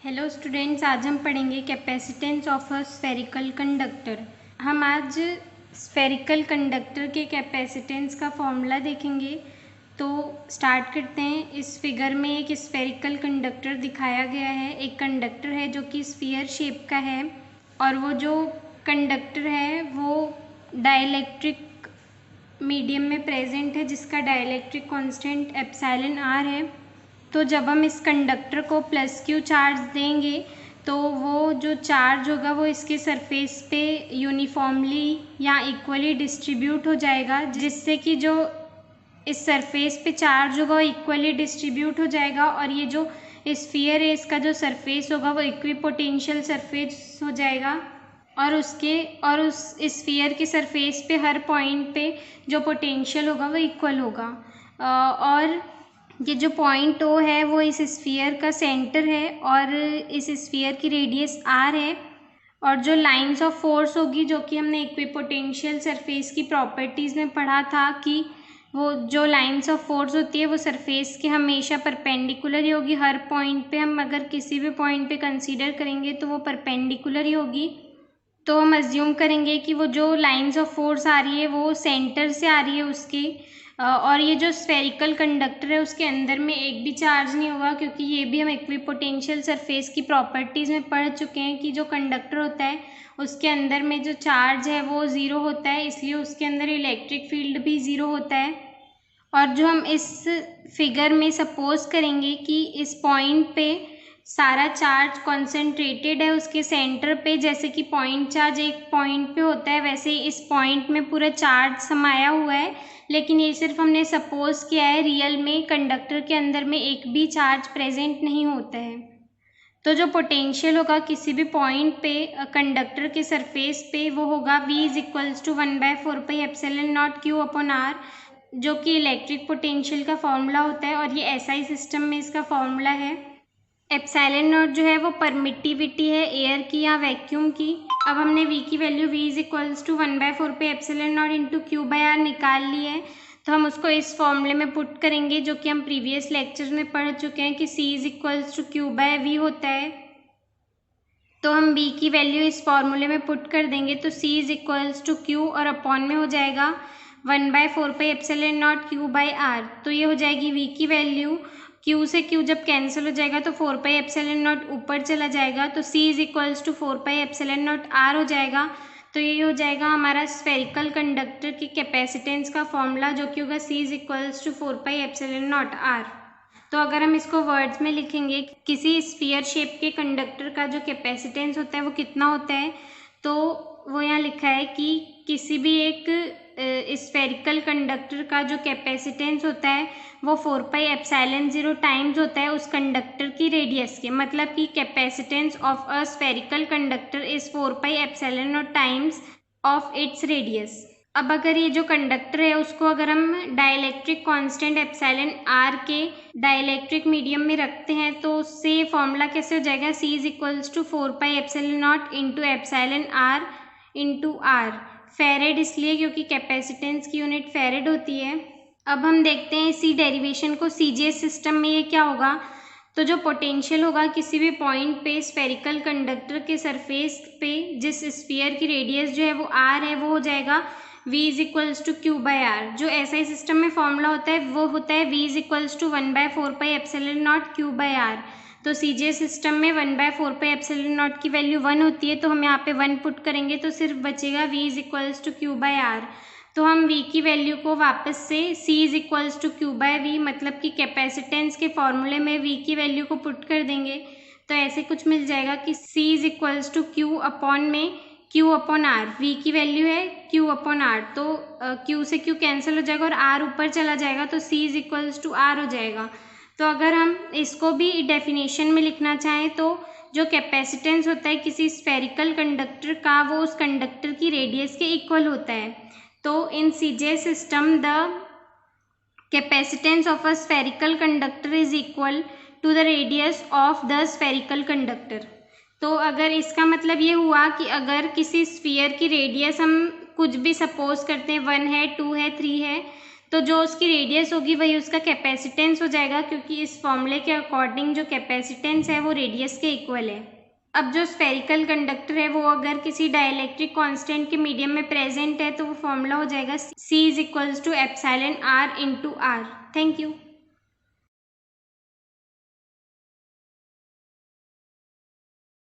Hello students, आज हम पढ़ेंगे capacitance of a spherical conductor. हम आज स्फेरिकल कंडक्टर के कैपेसिटेंस का फॉर्मूला देखेंगे। तो स्टार्ट करते हैं। इस फिगर में एक स्फेरिकल कंडक्टर दिखाया गया है। एक कंडक्टर है जो कि स्फीयर शेप का है और वो जो कंडक्टर है वो डाइलेक्ट्रिक मीडियम में प्रेजेंट है जिसका डाइलेक्ट्रिक कांस्टेंट एप्सिलॉन आर है। तो जब हम इस कंडक्टर को प्लस क्यू चार्ज देंगे तो वो जो चार्ज होगा वो इसके सरफेस पे यूनिफॉर्मली या इक्वली डिस्ट्रीब्यूट हो जाएगा, जिससे कि जो इस सरफेस पे चार्ज होगा वो इक्वली डिस्ट्रीब्यूट हो जाएगा और ये जो स्फीयर है इसका जो सरफेस होगा वो इक्विपोटेंशियल सरफेस हो जाएगा और उस स्फीयर के सरफेस पे हर पॉइंट पे जो पोटेंशियल होगा वो इक्वल होगा। और ये जो पॉइंट ओ है वो इस स्फीयर का सेंटर है और इस स्फीयर की रेडियस आर है। और जो लाइंस ऑफ फोर्स होगी, जो कि हमने इक्विपोटेंशियल सरफेस की प्रॉपर्टीज़ में पढ़ा था कि वो जो लाइंस ऑफ फोर्स होती है वो सरफेस के हमेशा परपेंडिकुलर ही होगी। हर पॉइंट पे हम अगर किसी भी पॉइंट पे कंसीडर करेंगे तो वो परपेंडिकुलर ही होगी। तो हम अज्यूम करेंगे कि वो जो लाइंस ऑफ फोर्स आ रही है वो सेंटर से आ रही है उसके। और ये जो स्फेरिकल कंडक्टर है उसके अंदर में एक भी चार्ज नहीं होगा, क्योंकि ये भी हम इक्विपोटेंशियल सरफेस की प्रॉपर्टीज़ में पढ़ चुके हैं कि जो कंडक्टर होता है उसके अंदर में जो चार्ज है वो ज़ीरो होता है, इसलिए उसके अंदर इलेक्ट्रिक फील्ड भी ज़ीरो होता है। और जो हम इस फिगर में सपोज करेंगे कि इस पॉइंट पे सारा चार्ज कॉन्सेंट्रेटेड है उसके सेंटर पे, जैसे कि पॉइंट चार्ज एक पॉइंट पे होता है वैसे ही इस पॉइंट में पूरा चार्ज समाया हुआ है। लेकिन ये सिर्फ हमने सपोज किया है, रियल में कंडक्टर के अंदर में एक भी चार्ज प्रेजेंट नहीं होता है। तो जो पोटेंशियल होगा किसी भी पॉइंट पे कंडक्टर के सरफेस पे वो होगा V is equals to 1/4πε0q/r, जो कि इलेक्ट्रिक पोटेंशियल का फॉर्मूला होता है और ये SI सिस्टम में इसका फॉर्मूला है। एप्सिलॉन नॉट जो है वो परमिटिविटी है एयर की या वैक्यूम की। अब हमने V की value V is equals to 1/4πε0 into Q/r निकाल ली है, तो हम उसको इस फॉर्मूले में पुट करेंगे, जो कि हम प्रीवियस लेक्चर में पढ़ चुके हैं कि C is equals to Q/V होता है। तो हम V की वैल्यू इस फॉर्मूले में पुट कर देंगे तो C is equals to Q और अपॉन में हो जाएगा 1/4πε0 Q/r। तो ये हो जाएगी V की वैल्यू। Q से Q जब कैंसिल हो जाएगा तो 4πε0 ऊपर चला जाएगा, तो C is equals to 4πε0 R हो जाएगा। तो ये हो जाएगा हमारा स्फेरिकल कंडक्टर की कैपेसिटेंस का फॉर्मूला, जो कि होगा C is equals to 4πε0 R। तो अगर हम इसको वर्ड्स में लिखेंगे, किसी स्फीयर शेप के कंडक्टर का जो कैपेसिटेंस होता है वो कितना होता है, तो वो यहाँ लिखा है कि किसी भी एक स्फेरिकल कंडक्टर का जो कैपेसिटेंस होता है वो 4πε0 टाइम्स होता है उस कंडक्टर की रेडियस के। मतलब कि capacitance of a spherical conductor is 4πε0 times of its radius. अब अगर ये जो कंडक्टर है उसको अगर हम डाइलेक्ट्रिक कांस्टेंट एप्सिलॉन आर के डाइलेक्ट्रिक मीडियम में रखते हैं तो उससे फॉर्मूला कैसे हो जाएगा, C is equals to 4πε0 into epsilon R into R. Farad इसलिए क्योंकि कैपेसिटेंस की यूनिट फेरेड होती है। अब हम देखते हैं इसी डेरिवेशन को CGS सिस्टम में। ये क्या होगा, तो जो पोटेंशियल होगा किसी भी पॉइंट पे स्फेरिकल कंडक्टर के सरफेस पे जिस स्फीयर की रेडियस जो है वो R है, वो हो जाएगा V is equals to Q/r। जो SI सिस्टम में फॉर्मूला होता है वो होता है V is equals to 1/4πε0 Q/r। तो CGS सिस्टम में 1/4πε0 की वैल्यू 1 होती है, तो हम यहाँ पे 1 पुट करेंगे तो सिर्फ बचेगा V is equals to Q/r। तो हम V की वैल्यू को वापस से C is equals to Q/V, मतलब कि कैपेसिटेंस के फॉर्मूले में V की वैल्यू को पुट कर देंगे तो ऐसे कुछ मिल जाएगा कि C is equals to Q upon में Q/r। V की वैल्यू है Q/r, तो Q से Q कैंसिल हो जाएगा और R ऊपर चला जाएगा तो C is equals to R हो जाएगा। तो अगर हम इसको भी डेफिनेशन में लिखना चाहें तो जो कैपेसिटेंस होता है किसी स्फेरिकल कंडक्टर का वो उस कंडक्टर की रेडियस के इक्वल होता है। तो in CGS system the capacitance of a spherical conductor is equal to the radius of the spherical conductor. तो अगर इसका मतलब ये हुआ कि अगर किसी स्फीयर की रेडियस हम कुछ भी सपोज करते हैं 1 है, 2 है, 3 है, तो जो उसकी रेडियस होगी वही उसका कैपेसिटेंस हो जाएगा, क्योंकि इस फॉर्मूले के अकॉर्डिंग जो कैपेसिटेंस है वो रेडियस के इक्वल है। अब जो स्फेरिकल कंडक्टर है वो अगर किसी डाइलेक्ट्रिक कांस्टेंट के मीडियम में प्रेजेंट है तो वो फॉर्मूला हो जाएगा C = εr × r। Thank you.